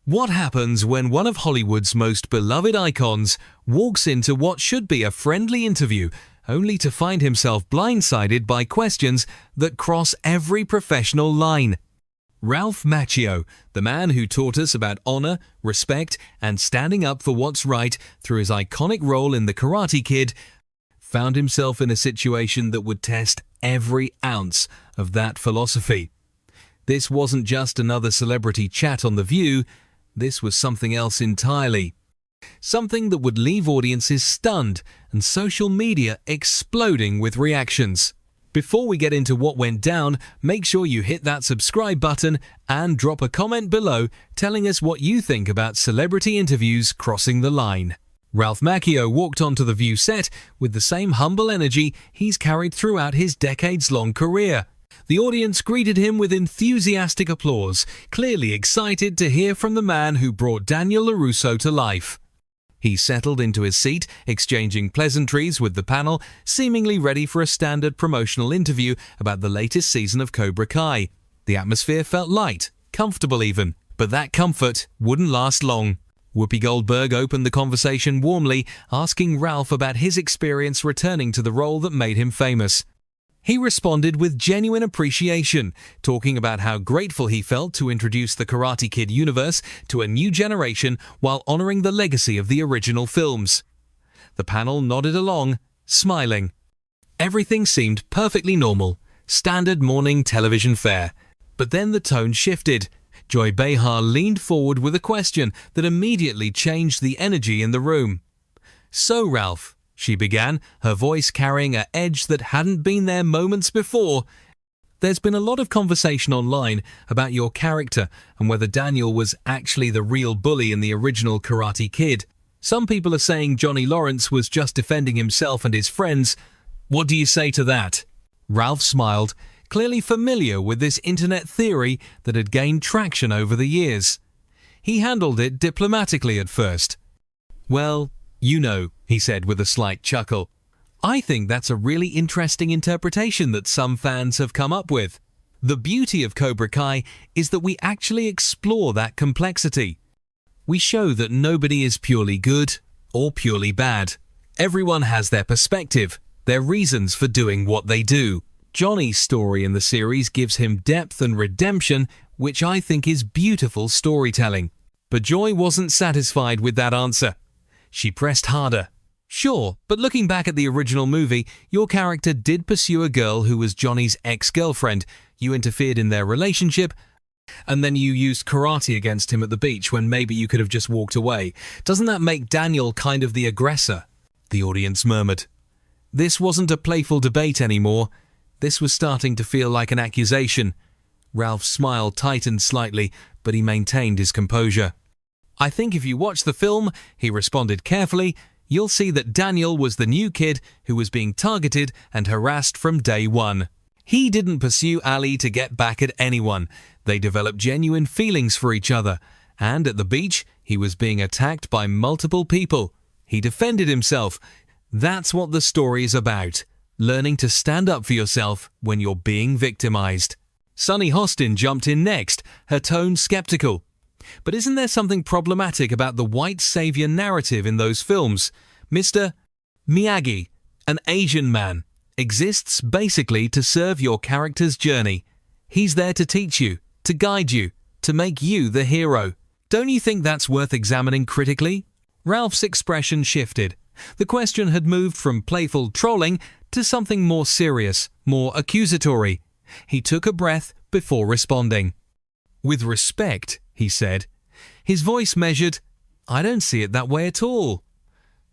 What happens when one of Hollywood's most beloved icons walks into what should be a friendly interview, only to find himself blindsided by questions that cross every professional line? Ralph Macchio, the man who taught us about honor, respect, and standing up for what's right through his iconic role in The Karate Kid, found himself in a situation that would test every ounce of that philosophy. This wasn't just another celebrity chat on The View. This was something else entirely. Something that would leave audiences stunned and social media exploding with reactions. Before we get into what went down, make sure you hit that subscribe button and drop a comment below telling us what you think about celebrity interviews crossing the line. Ralph Macchio walked onto the View set with the same humble energy he's carried throughout his decades-long career. The audience greeted him with enthusiastic applause, clearly excited to hear from the man who brought Daniel LaRusso to life. He settled into his seat, exchanging pleasantries with the panel, seemingly ready for a standard promotional interview about the latest season of Cobra Kai. The atmosphere felt light, comfortable even, but that comfort wouldn't last long. Whoopi Goldberg opened the conversation warmly, asking Ralph about his experience returning to the role that made him famous. He responded with genuine appreciation, talking about how grateful he felt to introduce the Karate Kid universe to a new generation while honoring the legacy of the original films. The panel nodded along, smiling. Everything seemed perfectly normal, standard morning television fare. But then the tone shifted. Joy Behar leaned forward with a question that immediately changed the energy in the room. "So, Ralph," she began, her voice carrying an edge that hadn't been there moments before, "there's been a lot of conversation online about your character and whether Daniel was actually the real bully in the original Karate Kid. Some people are saying Johnny Lawrence was just defending himself and his friends. What do you say to that?" Ralph smiled, clearly familiar with this internet theory that had gained traction over the years. He handled it diplomatically at first. "Well, you know," he said with a slight chuckle, "I think that's a really interesting interpretation that some fans have come up with. The beauty of Cobra Kai is that we actually explore that complexity. We show that nobody is purely good or purely bad. Everyone has their perspective, their reasons for doing what they do. Johnny's story in the series gives him depth and redemption, which I think is beautiful storytelling." But Joy wasn't satisfied with that answer. She pressed harder. "Sure, but looking back at the original movie, your character did pursue a girl who was Johnny's ex-girlfriend. You interfered in their relationship, and then you used karate against him at the beach when maybe you could have just walked away. Doesn't that make Daniel kind of the aggressor?" The audience murmured. This wasn't a playful debate anymore. This was starting to feel like an accusation. Ralph's smile tightened slightly, but he maintained his composure. "I think if you watch the film," he responded carefully, "you'll see that Daniel was the new kid who was being targeted and harassed from day one. He didn't pursue Ali to get back at anyone. They developed genuine feelings for each other, and at the beach, he was being attacked by multiple people. He defended himself. That's what the story is about. Learning to stand up for yourself when you're being victimized." Sunny Hostin jumped in next, her tone skeptical. "But isn't there something problematic about the white savior narrative in those films? Mr. Miyagi, an Asian man, exists basically to serve your character's journey. He's there to teach you, to guide you, to make you the hero. Don't you think that's worth examining critically?" Ralph's expression shifted. The question had moved from playful trolling to something more serious, more accusatory. He took a breath before responding. "With respect," he said. His voice measured. "I don't see it that way at all.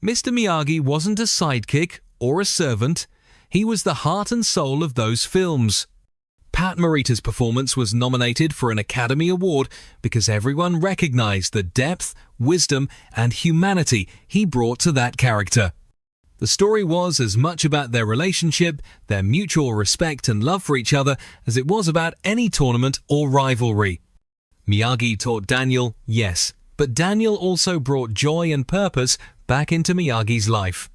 Mr. Miyagi wasn't a sidekick or a servant. He was the heart and soul of those films. Pat Morita's performance was nominated for an Academy Award because everyone recognized the depth, wisdom, and humanity he brought to that character. The story was as much about their relationship, their mutual respect and love for each other, as it was about any tournament or rivalry. Miyagi taught Daniel, yes, but Daniel also brought joy and purpose back into Miyagi's life.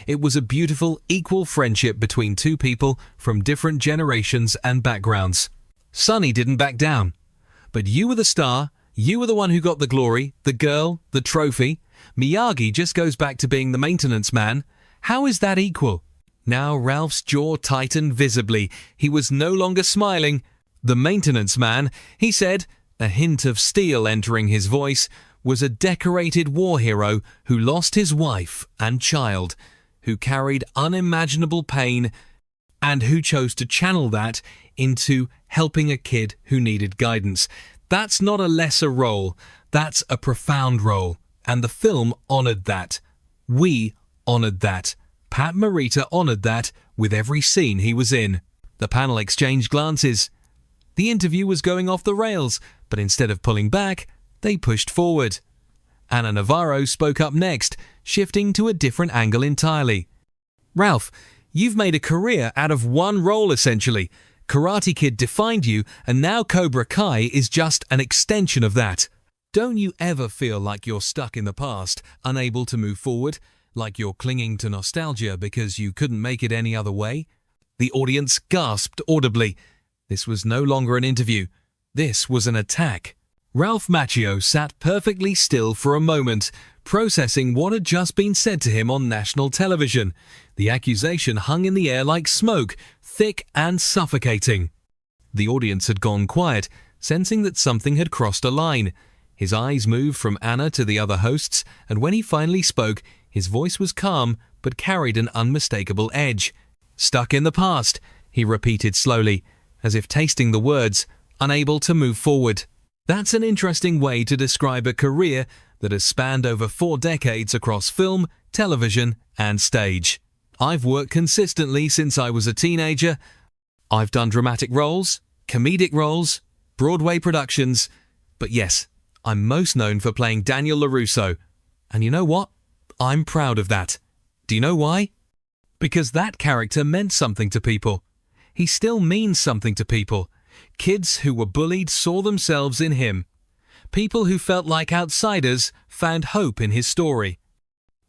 It was a beautiful, equal friendship between two people from different generations and backgrounds. Sunny didn't back down. But you were the star, You were the one who got the glory, the girl, the trophy. Miyagi just goes back to being the maintenance man. How is that equal? Now Ralph's jaw tightened visibly. He was no longer smiling. The maintenance man, he said, a hint of steel entering his voice, was a decorated war hero who lost his wife and child, who carried unimaginable pain, and who chose to channel that into helping a kid who needed guidance. That's not a lesser role, that's a profound role, and the film honored that. We honored that. Pat Morita honored that with every scene he was in. The panel exchanged glances. The interview was going off the rails, but instead of pulling back, they pushed forward. Ana Navarro spoke up next, shifting to a different angle entirely. Ralph, you've made a career out of one role essentially. Karate Kid defined you, and now Cobra Kai is just an extension of that. Don't you ever feel like you're stuck in the past, unable to move forward, like you're clinging to nostalgia because you couldn't make it any other way? The audience gasped audibly. This was no longer an interview. This was an attack. Ralph Macchio sat perfectly still for a moment, processing what had just been said to him on national television. The accusation hung in the air like smoke, thick and suffocating. The audience had gone quiet, sensing that something had crossed a line. His eyes moved from Anna to the other hosts, and when he finally spoke, his voice was calm but carried an unmistakable edge. Stuck in the past, he repeated slowly, as if tasting the words, unable to move forward. That's an interesting way to describe a career that has spanned over 4 decades across film, television, and stage. I've worked consistently since I was a teenager. I've done dramatic roles, comedic roles, Broadway productions, but yes, I'm most known for playing Daniel LaRusso. And you know what? I'm proud of that. Do you know why? Because that character meant something to people. He still means something to people. Kids who were bullied saw themselves in him. People who felt like outsiders found hope in his story.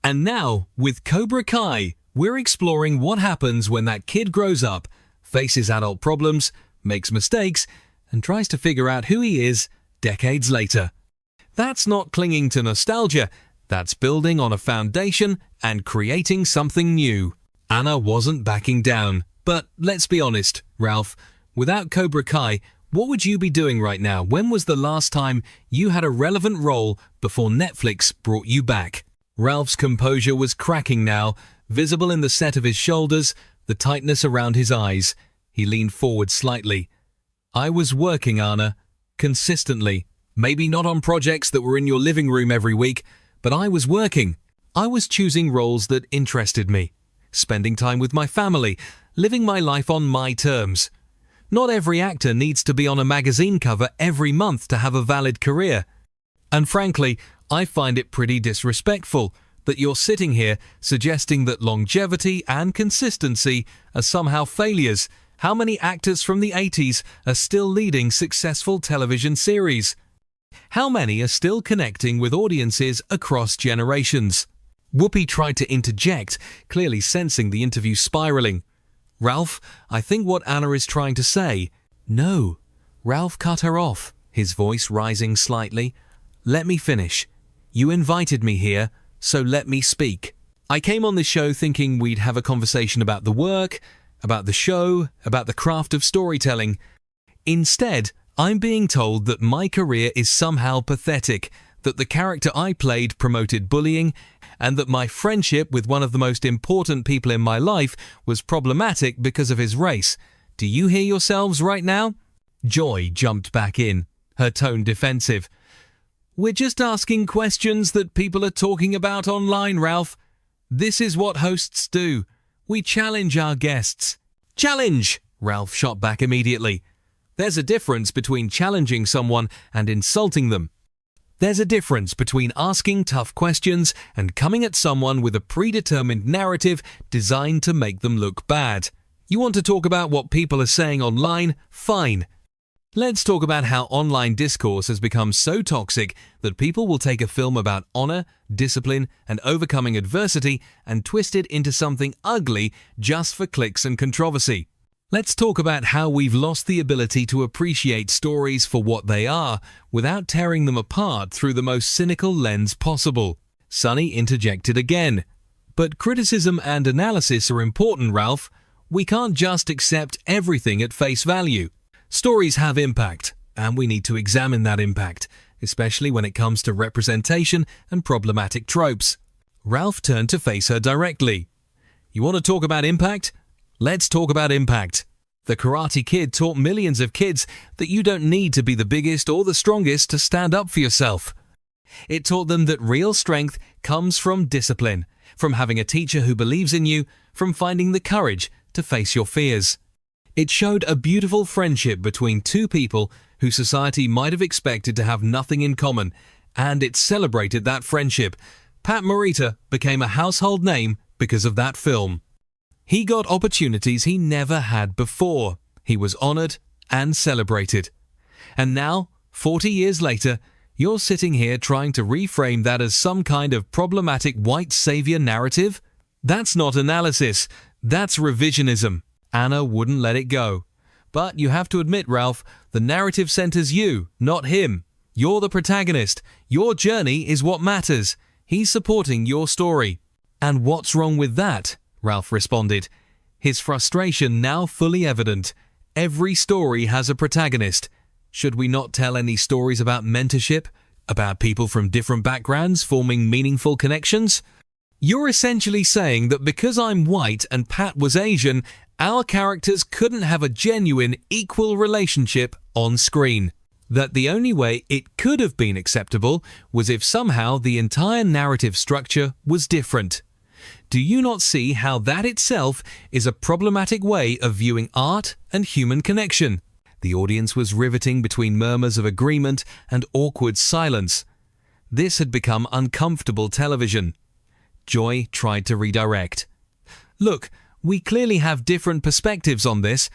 And now, with Cobra Kai, we're exploring what happens when that kid grows up, faces adult problems, makes mistakes, and tries to figure out who he is decades later. That's not clinging to nostalgia. That's building on a foundation and creating something new. Anna wasn't backing down. But let's be honest, Ralph, without Cobra Kai, what would you be doing right now? When was the last time you had a relevant role before Netflix brought you back? Ralph's composure was cracking now, visible in the set of his shoulders, the tightness around his eyes. He leaned forward slightly. I was working, Anna, consistently. Maybe not on projects that were in your living room every week, but I was working. I was choosing roles that interested me, spending time with my family, living my life on my terms. Not every actor needs to be on a magazine cover every month to have a valid career. And frankly, I find it pretty disrespectful that you're sitting here suggesting that longevity and consistency are somehow failures. How many actors from the 80s are still leading successful television series? How many are still connecting with audiences across generations? Whoopi tried to interject, clearly sensing the interview spiraling. Ralph, I think what Anna is trying to say. No. Ralph cut her off, his voice rising slightly. Let me finish. You invited me here, so let me speak. I came on this show thinking we'd have a conversation about the work, about the show, about the craft of storytelling. Instead, I'm being told that my career is somehow pathetic, that the character I played promoted bullying, and that my friendship with one of the most important people in my life was problematic because of his race. Do you hear yourselves right now? Joy jumped back in, her tone defensive. We're just asking questions that people are talking about online, Ralph. This is what hosts do. We challenge our guests. Challenge! Ralph shot back immediately. There's a difference between challenging someone and insulting them. There's a difference between asking tough questions and coming at someone with a predetermined narrative designed to make them look bad. You want to talk about what people are saying online? Fine. Let's talk about how online discourse has become so toxic that people will take a film about honor, discipline, and overcoming adversity and twist it into something ugly just for clicks and controversy. Let's talk about how we've lost the ability to appreciate stories for what they are without tearing them apart through the most cynical lens possible. Sunny interjected again. But criticism and analysis are important, Ralph. We can't just accept everything at face value. Stories have impact, and we need to examine that impact, especially when it comes to representation and problematic tropes. Ralph turned to face her directly. You want to talk about impact? Let's talk about impact. The Karate Kid taught millions of kids that you don't need to be the biggest or the strongest to stand up for yourself. It taught them that real strength comes from discipline, from having a teacher who believes in you, from finding the courage to face your fears. It showed a beautiful friendship between two people who society might have expected to have nothing in common, and it celebrated that friendship. Pat Morita became a household name because of that film. He got opportunities he never had before. He was honored and celebrated. And now, 40 years later, you're sitting here trying to reframe that as some kind of problematic white savior narrative? That's not analysis. That's revisionism. Anna wouldn't let it go. But you have to admit, Ralph, the narrative centers you, not him. You're the protagonist. Your journey is what matters. He's supporting your story. And what's wrong with that? Ralph responded, his frustration now fully evident. Every story has a protagonist. Should we not tell any stories about mentorship? About people from different backgrounds forming meaningful connections? You're essentially saying that because I'm white and Pat was Asian, our characters couldn't have a genuine, equal relationship on screen. That the only way it could have been acceptable was if somehow the entire narrative structure was different. Do you not see how that itself is a problematic way of viewing art and human connection? The audience was riveting between murmurs of agreement and awkward silence. This had become uncomfortable television. Joy tried to redirect. Look, we clearly have different perspectives on this.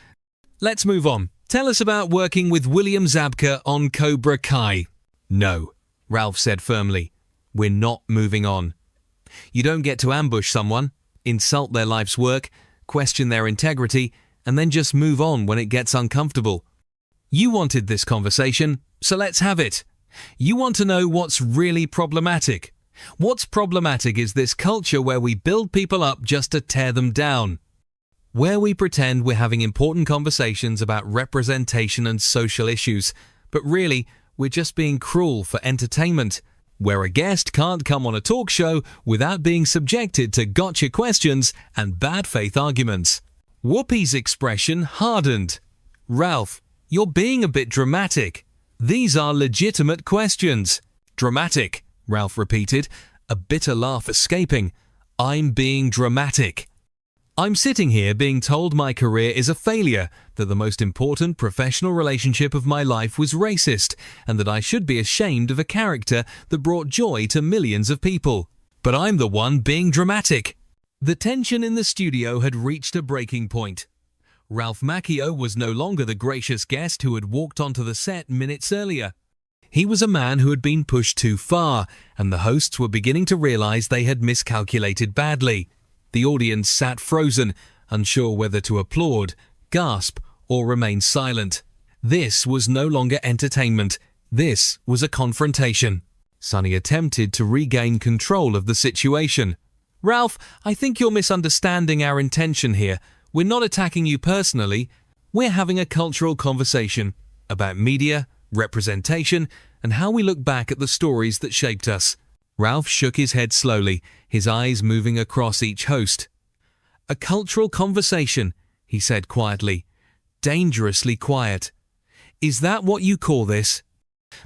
Let's move on. Tell us about working with William Zabka on Cobra Kai. No, Ralph said firmly. We're not moving on. You don't get to ambush someone, insult their life's work, question their integrity, and then just move on when it gets uncomfortable. You wanted this conversation, so let's have it. You want to know what's really problematic. What's problematic is this culture where we build people up just to tear them down. Where we pretend we're having important conversations about representation and social issues, but really, we're just being cruel for entertainment. Where a guest can't come on a talk show without being subjected to gotcha questions and bad faith arguments. Whoopi's expression hardened. Ralph, you're being a bit dramatic. These are legitimate questions. Dramatic, Ralph repeated, a bitter laugh escaping. I'm being dramatic. I'm sitting here being told my career is a failure, that the most important professional relationship of my life was racist, and that I should be ashamed of a character that brought joy to millions of people. But I'm the one being dramatic. The tension in the studio had reached a breaking point. Ralph Macchio was no longer the gracious guest who had walked onto the set minutes earlier. He was a man who had been pushed too far, and the hosts were beginning to realize they had miscalculated badly. The audience sat frozen, unsure whether to applaud, gasp, or remain silent. This was no longer entertainment. This was a confrontation. Sunny attempted to regain control of the situation. Ralph, I think you're misunderstanding our intention here. We're not attacking you personally. We're having a cultural conversation about media, representation, and how we look back at the stories that shaped us. Ralph shook his head slowly, his eyes moving across each host. A cultural conversation, he said quietly. Dangerously quiet. Is that what you call this?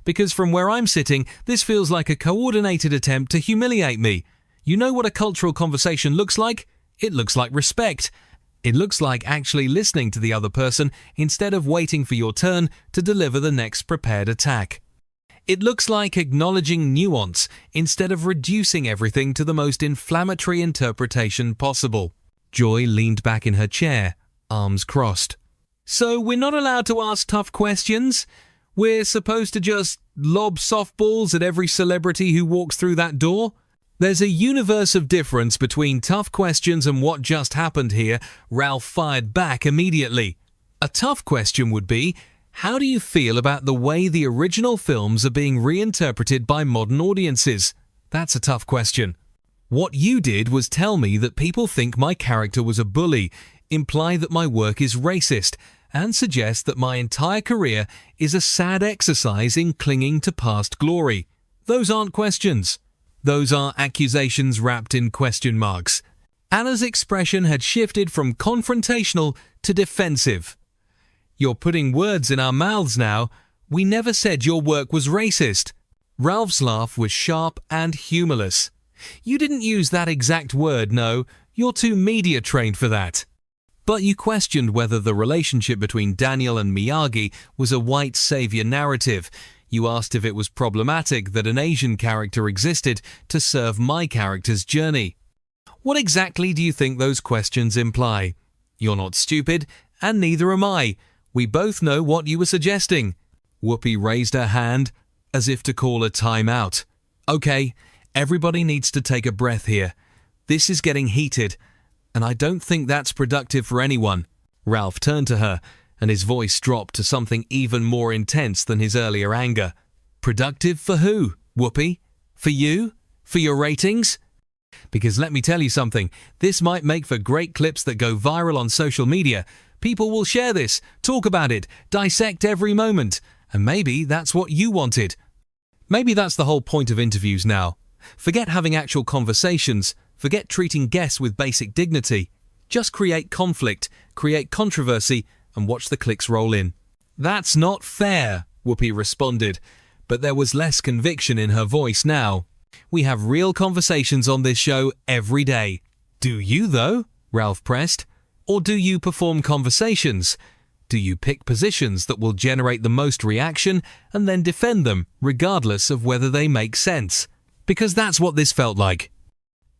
Because from where I'm sitting, this feels like a coordinated attempt to humiliate me. You know what a cultural conversation looks like? It looks like respect. It looks like actually listening to the other person instead of waiting for your turn to deliver the next prepared attack. It looks like acknowledging nuance instead of reducing everything to the most inflammatory interpretation possible. Joy leaned back in her chair, arms crossed. So we're not allowed to ask tough questions? We're supposed to just lob softballs at every celebrity who walks through that door? There's a universe of difference between tough questions and what just happened here. Ralph fired back immediately. A tough question would be, how do you feel about the way the original films are being reinterpreted by modern audiences? That's a tough question. What you did was tell me that people think my character was a bully, imply that my work is racist, and suggest that my entire career is a sad exercise in clinging to past glory. Those aren't questions. Those are accusations wrapped in question marks. Anna's expression had shifted from confrontational to defensive. You're putting words in our mouths now. We never said your work was racist. Ralph's laugh was sharp and humorless. You didn't use that exact word, no. You're too media trained for that. But you questioned whether the relationship between Daniel and Miyagi was a white savior narrative. You asked if it was problematic that an Asian character existed to serve my character's journey. What exactly do you think those questions imply? You're not stupid, and neither am I. We both know what you were suggesting. Whoopi raised her hand, as if to call a time-out. Okay, everybody needs to take a breath here. This is getting heated, and I don't think that's productive for anyone. Ralph turned to her, and his voice dropped to something even more intense than his earlier anger. Productive for who, Whoopi? For you? For your ratings? Because let me tell you something, this might make for great clips that go viral on social media. People will share this, talk about it, dissect every moment, and maybe that's what you wanted. Maybe that's the whole point of interviews now. Forget having actual conversations, forget treating guests with basic dignity. Just create conflict, create controversy, and watch the clicks roll in. That's not fair, Whoopi responded, but there was less conviction in her voice now. We have real conversations on this show every day. Do you, though? Ralph pressed. Or do you perform conversations? Do you pick positions that will generate the most reaction and then defend them, regardless of whether they make sense? Because that's what this felt like.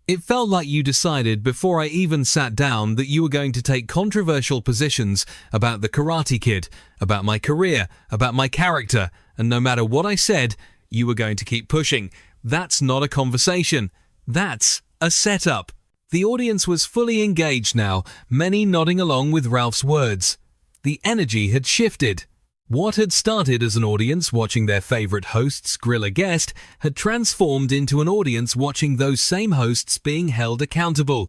It felt like you decided before I even sat down that you were going to take controversial positions about the Karate Kid, about my career, about my character, and no matter what I said, you were going to keep pushing. That's not a conversation. That's a setup. The audience was fully engaged now, many nodding along with Ralph's words. The energy had shifted. What had started as an audience watching their favorite hosts grill a guest had transformed into an audience watching those same hosts being held accountable.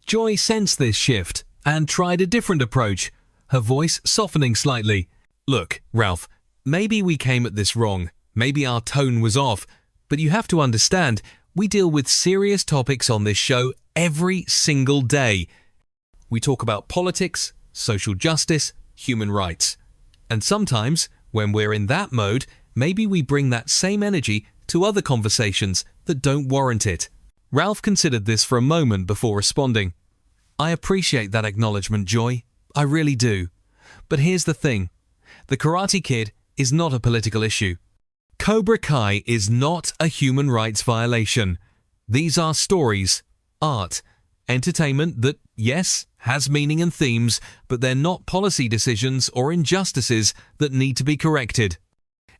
Joy sensed this shift and tried a different approach, her voice softening slightly. Look, Ralph, maybe we came at this wrong. Maybe our tone was off. But you have to understand, we deal with serious topics on this show every single day. We talk about politics, social justice, human rights. And sometimes, when we're in that mode, maybe we bring that same energy to other conversations that don't warrant it. Ralph considered this for a moment before responding. I appreciate that acknowledgement, Joy. I really do. But here's the thing. The Karate Kid is not a political issue. Cobra Kai is not a human rights violation. These are stories, art, entertainment that, yes, has meaning and themes, but they're not policy decisions or injustices that need to be corrected.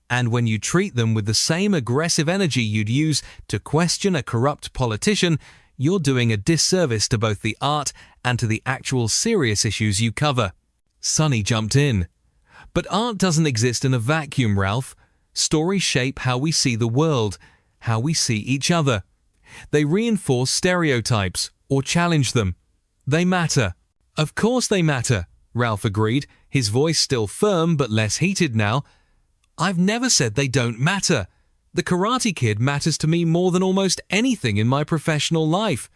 And when you treat them with the same aggressive energy you'd use to question a corrupt politician, you're doing a disservice to both the art and to the actual serious issues you cover. Sonny jumped in. But art doesn't exist in a vacuum, Ralph. Stories shape how we see the world, how we see each other. They reinforce stereotypes or challenge them. They matter. Of course they matter, Ralph agreed, his voice still firm but less heated now. I've never said they don't matter. The Karate Kid matters to me more than almost anything in my professional life.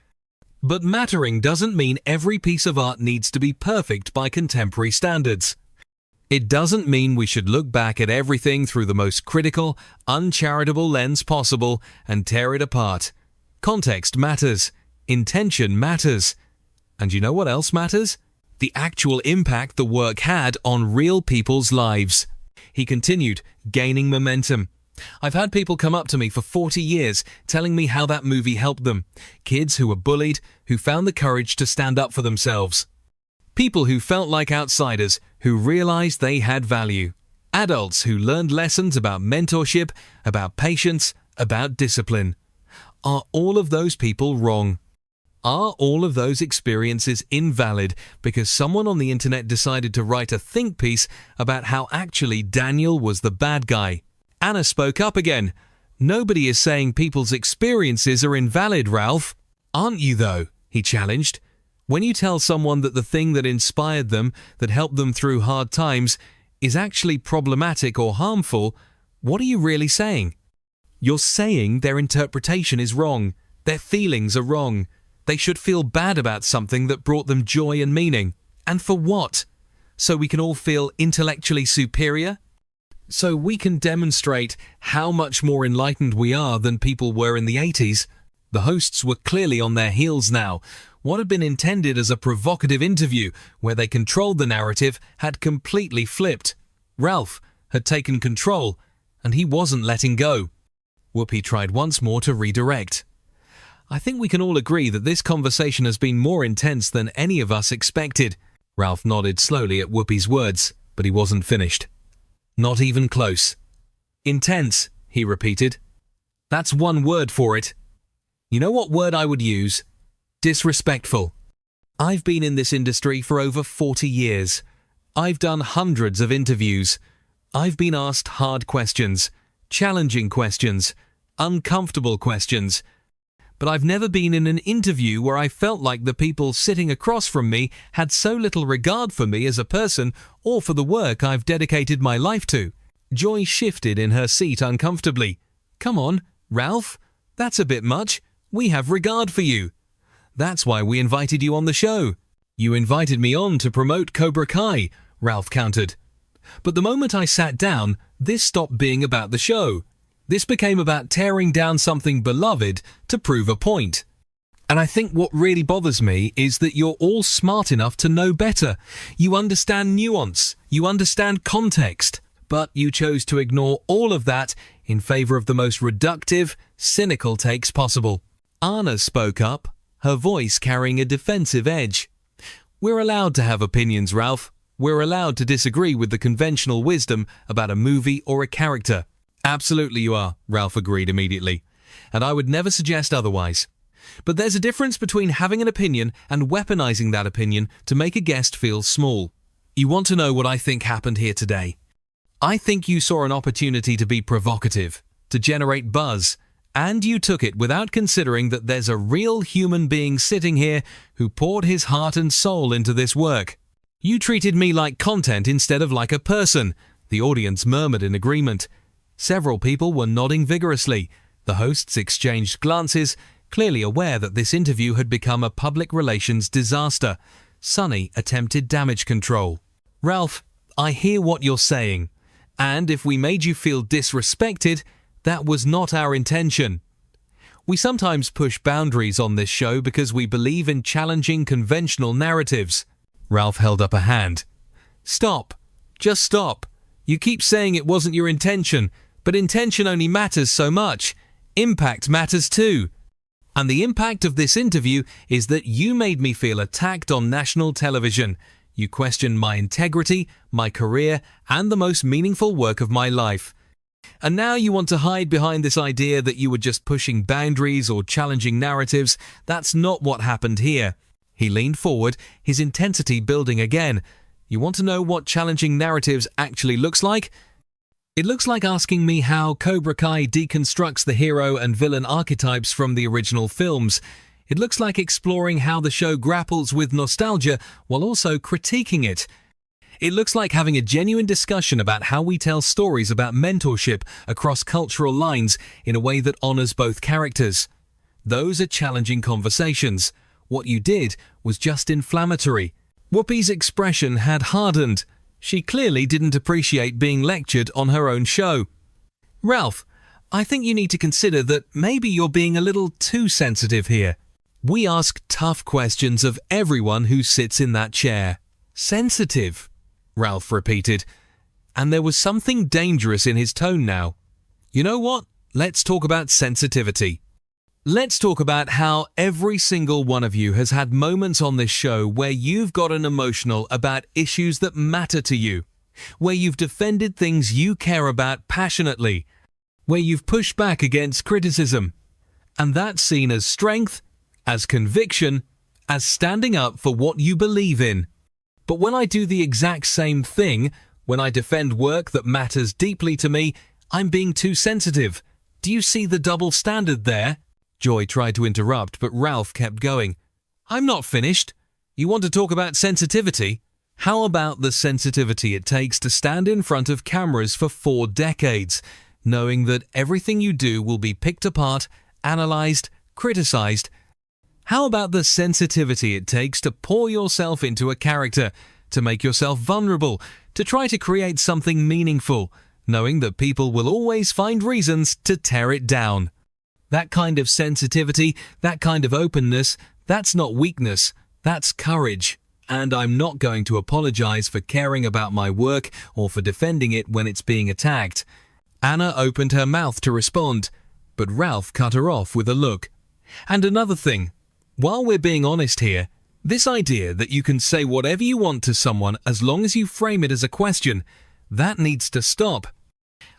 But mattering doesn't mean every piece of art needs to be perfect by contemporary standards. It doesn't mean we should look back at everything through the most critical, uncharitable lens possible and tear it apart. Context matters. Intention matters. And you know what else matters? The actual impact the work had on real people's lives. He continued, gaining momentum. I've had people come up to me for 40 years telling me how that movie helped them. Kids who were bullied, who found the courage to stand up for themselves. People who felt like outsiders, who realized they had value. Adults who learned lessons about mentorship, about patience, about discipline. Are all of those people wrong? Are all of those experiences invalid because someone on the internet decided to write a think piece about how actually Daniel was the bad guy? Anna spoke up again. Nobody is saying people's experiences are invalid, Ralph. Aren't you though? He challenged. When you tell someone that the thing that inspired them, that helped them through hard times, is actually problematic or harmful, what are you really saying? You're saying their interpretation is wrong. Their feelings are wrong. They should feel bad about something that brought them joy and meaning. And for what? So we can all feel intellectually superior? So we can demonstrate how much more enlightened we are than people were in the 80s? The hosts were clearly on their heels now. What had been intended as a provocative interview where they controlled the narrative had completely flipped. Ralph had taken control, and he wasn't letting go. Whoopi tried once more to redirect. I think we can all agree that this conversation has been more intense than any of us expected. Ralph nodded slowly at Whoopi's words, but he wasn't finished. Not even close. Intense, he repeated. That's one word for it. You know what word I would use? Disrespectful. I've been in this industry for over 40 years. I've done hundreds of interviews. I've been asked hard questions, challenging questions, uncomfortable questions. But I've never been in an interview where I felt like the people sitting across from me had so little regard for me as a person or for the work I've dedicated my life to. Joy shifted in her seat uncomfortably. Come on, Ralph, that's a bit much. We have regard for you. That's why we invited you on the show. You invited me on to promote Cobra Kai, Ralph countered. But the moment I sat down, this stopped being about the show. This became about tearing down something beloved to prove a point. And I think what really bothers me is that you're all smart enough to know better. You understand nuance, you understand context, but you chose to ignore all of that in favor of the most reductive, cynical takes possible. Anna spoke up, her voice carrying a defensive edge. We're allowed to have opinions, Ralph. We're allowed to disagree with the conventional wisdom about a movie or a character. Absolutely you are, Ralph agreed immediately. And I would never suggest otherwise. But there's a difference between having an opinion and weaponizing that opinion to make a guest feel small. You want to know what I think happened here today? I think you saw an opportunity to be provocative, to generate buzz, and you took it without considering that there's a real human being sitting here who poured his heart and soul into this work. You treated me like content instead of like a person. The audience murmured in agreement. Several people were nodding vigorously. The hosts exchanged glances, clearly aware that this interview had become a public relations disaster. Sunny attempted damage control. Ralph, I hear what you're saying. And if we made you feel disrespected, that was not our intention. We sometimes push boundaries on this show because we believe in challenging conventional narratives. Ralph held up a hand. Stop. Just stop. You keep saying it wasn't your intention, but intention only matters so much. Impact matters too. And the impact of this interview is that you made me feel attacked on national television. You questioned my integrity, my career, and the most meaningful work of my life. And now you want to hide behind this idea that you were just pushing boundaries or challenging narratives. That's not what happened here. He leaned forward, his intensity building again. You want to know what challenging narratives actually looks like? It looks like asking me how Cobra Kai deconstructs the hero and villain archetypes from the original films. It looks like exploring how the show grapples with nostalgia while also critiquing it. It looks like having a genuine discussion about how we tell stories about mentorship across cultural lines in a way that honors both characters. Those are challenging conversations. What you did was just inflammatory. Whoopi's expression had hardened. She clearly didn't appreciate being lectured on her own show. Ralph, I think you need to consider that maybe you're being a little too sensitive here. We ask tough questions of everyone who sits in that chair. Sensitive, Ralph repeated, and there was something dangerous in his tone now. You know what? Let's talk about sensitivity. Let's talk about how every single one of you has had moments on this show where you've gotten emotional about issues that matter to you, where you've defended things you care about passionately, where you've pushed back against criticism. And that's seen as strength, as conviction, as standing up for what you believe in. But when I do the exact same thing, when I defend work that matters deeply to me, I'm being too sensitive. Do you see the double standard there? Joy tried to interrupt, but Ralph kept going. I'm not finished. You want to talk about sensitivity? How about the sensitivity it takes to stand in front of cameras for 4 decades, knowing that everything you do will be picked apart, analyzed, criticized? How about the sensitivity it takes to pour yourself into a character, to make yourself vulnerable, to try to create something meaningful, knowing that people will always find reasons to tear it down? That kind of sensitivity, that kind of openness, that's not weakness, that's courage. And I'm not going to apologize for caring about my work or for defending it when it's being attacked. Anna opened her mouth to respond, but Ralph cut her off with a look. And another thing, while we're being honest here, this idea that you can say whatever you want to someone as long as you frame it as a question, that needs to stop.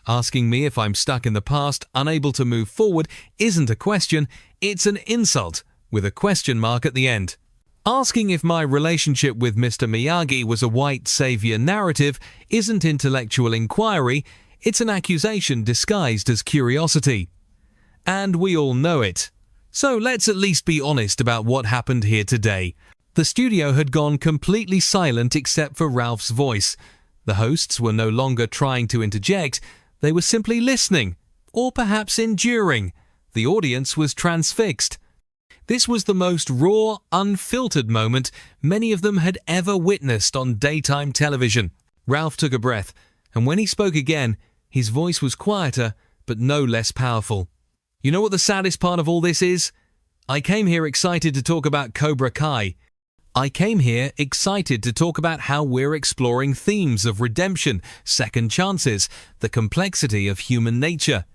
Asking me if I'm stuck in the past, unable to move forward, isn't a question, it's an insult, with a question mark at the end. Asking if my relationship with Mr. Miyagi was a white savior narrative isn't intellectual inquiry, it's an accusation disguised as curiosity. And we all know it. So let's at least be honest about what happened here today. The studio had gone completely silent except for Ralph's voice. The hosts were no longer trying to interject, they were simply listening, or perhaps enduring. The audience was transfixed. This was the most raw, unfiltered moment many of them had ever witnessed on daytime television. Ralph took a breath, and when he spoke again, his voice was quieter, but no less powerful. You know what the saddest part of all this is? I came here excited to talk about Cobra Kai. I came here excited to talk about how we're exploring themes of redemption, second chances, the complexity of human nature.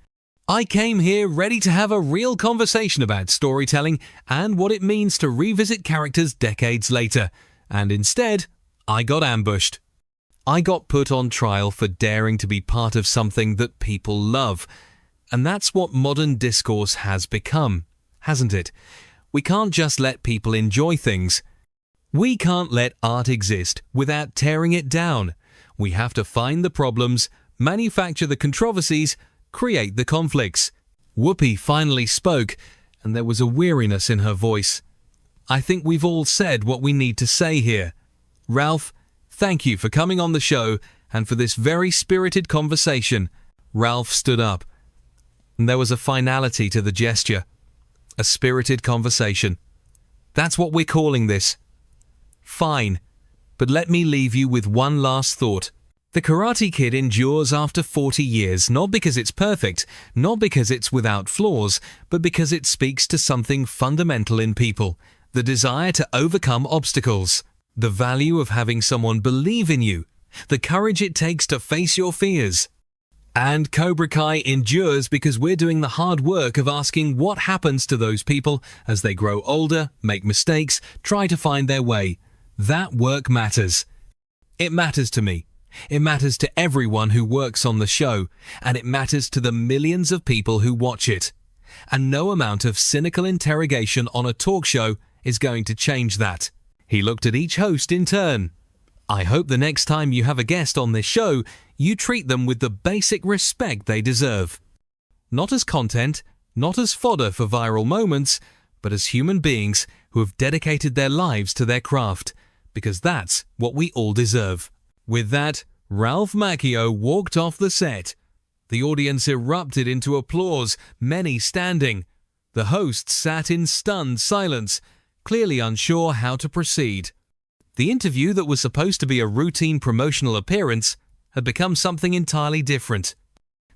I came here ready to have a real conversation about storytelling and what it means to revisit characters decades later. And instead, I got ambushed. I got put on trial for daring to be part of something that people love. And that's what modern discourse has become, hasn't it? We can't just let people enjoy things. We can't let art exist without tearing it down. We have to find the problems, manufacture the controversies, create the conflicts. Whoopi finally spoke, and there was a weariness in her voice. I think we've all said what we need to say here. Ralph, thank you for coming on the show and for this very spirited conversation. Ralph stood up, and there was a finality to the gesture. A spirited conversation. That's what we're calling this. Fine, but let me leave you with one last thought. The Karate Kid endures after 40 years, not because it's perfect, not because it's without flaws, but because it speaks to something fundamental in people, the desire to overcome obstacles, the value of having someone believe in you, the courage it takes to face your fears. And Cobra Kai endures because we're doing the hard work of asking what happens to those people as they grow older, make mistakes, try to find their way. That work matters. It matters to me. It matters to everyone who works on the show, and it matters to the millions of people who watch it. And no amount of cynical interrogation on a talk show is going to change that. He looked at each host in turn. I hope the next time you have a guest on this show, you treat them with the basic respect they deserve. Not as content, not as fodder for viral moments, but as human beings who have dedicated their lives to their craft, because that's what we all deserve. With that, Ralph Macchio walked off the set. The audience erupted into applause, many standing. The hosts sat in stunned silence, clearly unsure how to proceed. The interview that was supposed to be a routine promotional appearance had become something entirely different.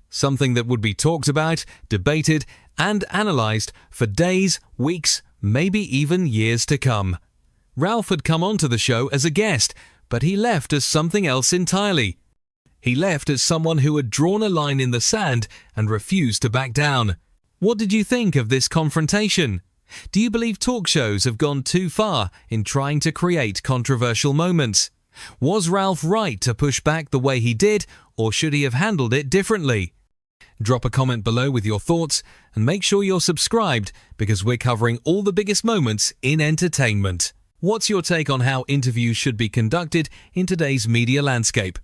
Something that would be talked about, debated, and analyzed for days, weeks, maybe even years to come. Ralph had come onto the show as a guest, but he left as something else entirely. He left as someone who had drawn a line in the sand and refused to back down. What did you think of this confrontation? Do you believe talk shows have gone too far in trying to create controversial moments? Was Ralph right to push back the way he did, or should he have handled it differently? Drop a comment below with your thoughts and make sure you're subscribed because we're covering all the biggest moments in entertainment. What's your take on how interviews should be conducted in today's media landscape?